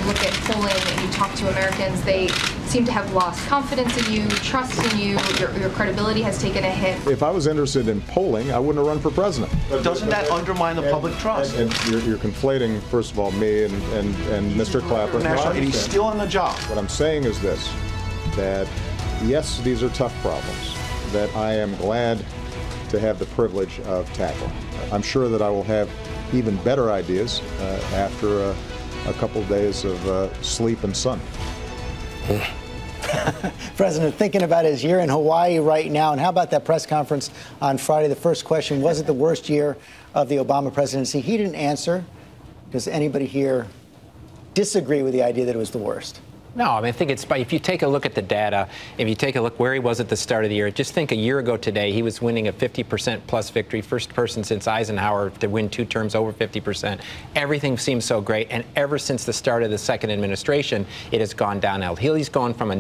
look at polling and you talk to Americans, they seem to have lost confidence in you, trust in you, your credibility has taken a hit. If I was interested in polling, I wouldn't have run for president. Doesn't that undermine the public trust? And you're conflating, first of all, me and Mr. Clapper. And he's still in the job. What I'm saying is this, that yes, these are tough problems that I am glad to have the privilege of tackling. I'm sure that I will have even better ideas after a couple of days of sleep and sun. President, thinking about his year in Hawaii right now, and how about that press conference on Friday? The first question, was it the worst year of the Obama presidency? He didn't answer. Does anybody here disagree with the idea that it was the worst? No, I mean, I think it's, if you take a look at the data, if you take a look where he was at the start of the year, just think a year ago today, he was winning a 50% plus victory, first person since Eisenhower to win 2 terms over 50%. Everything seems so great, and ever since the start of the second administration, it has gone downhill. He's gone from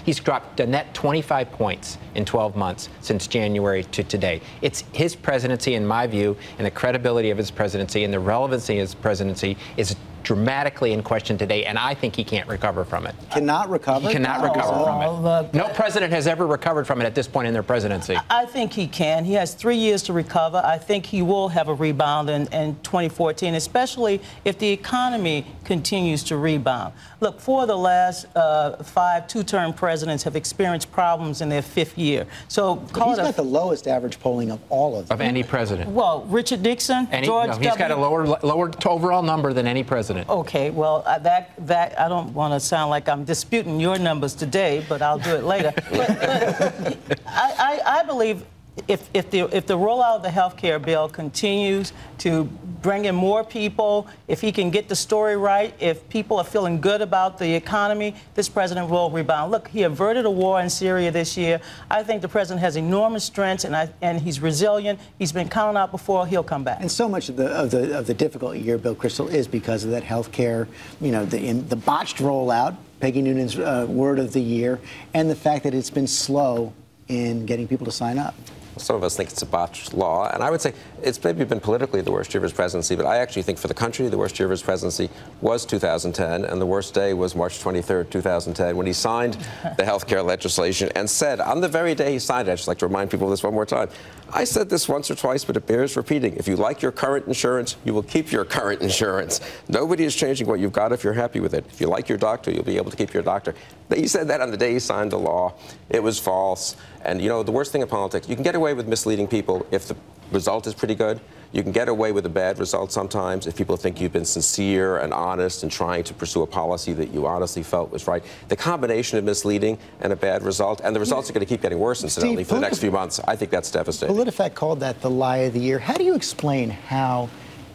he's dropped a net 25 points in 12 months since January to today. It's his presidency, in my view, and the credibility of his presidency and the relevancy of his presidency is dramatically in question today, and I think he can't recover from it. Cannot recover? He cannot recover from it. No president has ever recovered from it at this point in their presidency. I think he can. He has 3 years to recover. I think he will have a rebound in 2014, especially if the economy continues to rebound. Look, 4 of the last 5 two-term presidents have experienced problems in their 5th year. So he's got the lowest average polling of all of them. Of any president. Well, Richard Nixon, George W. He's got a lower overall number than any president. Okay, well, that I don't want to sound like I'm disputing your numbers today, but I'll do it later. But I believe if the rollout of the health care bill continues to bring in more people, if he can get the story right, if people are feeling good about the economy, this president will rebound. Look, he averted a war in Syria this year. I think the president has enormous strengths, and he's resilient. He's been counted out before. He'll come back. And so much of the difficult year, Bill Kristol, is because of that health care, the botched rollout, Peggy Noonan's word of the year, and the fact that it's been slow in getting people to sign up. Some of us think it's a botched law, and I would say it's maybe been politically the worst year of his presidency, but I actually think for the country the worst year of his presidency was 2010, and the worst day was March 23rd, 2010, when he signed the health care legislation and said, on the very day he signed it, I'd just like to remind people of this one more time, I said this once or twice, but it bears repeating. If you like your current insurance, you will keep your current insurance. Nobody is changing what you've got if you're happy with it. If you like your doctor, you'll be able to keep your doctor. But he said that on the day he signed the law. It was false. And, you know, the worst thing in politics, you can get away with misleading people if the result is pretty good. You can get away with a bad result sometimes if people think you've been sincere and honest and trying to pursue a policy that you honestly felt was right. The combination of misleading and a bad result, and the results are going to keep getting worse, incidentally, for the next few months. I think that's devastating. PolitiFact called that the lie of the year. How do you explain how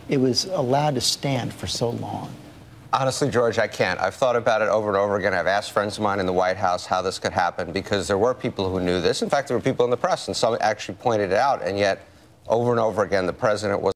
it was allowed to stand for so long? Honestly, George, I can't. I've thought about it over and over again. I've asked friends of mine in the White House how this could happen, because there were people who knew this. In fact, there were people in the press, and some actually pointed it out, and yet over and over again, the president was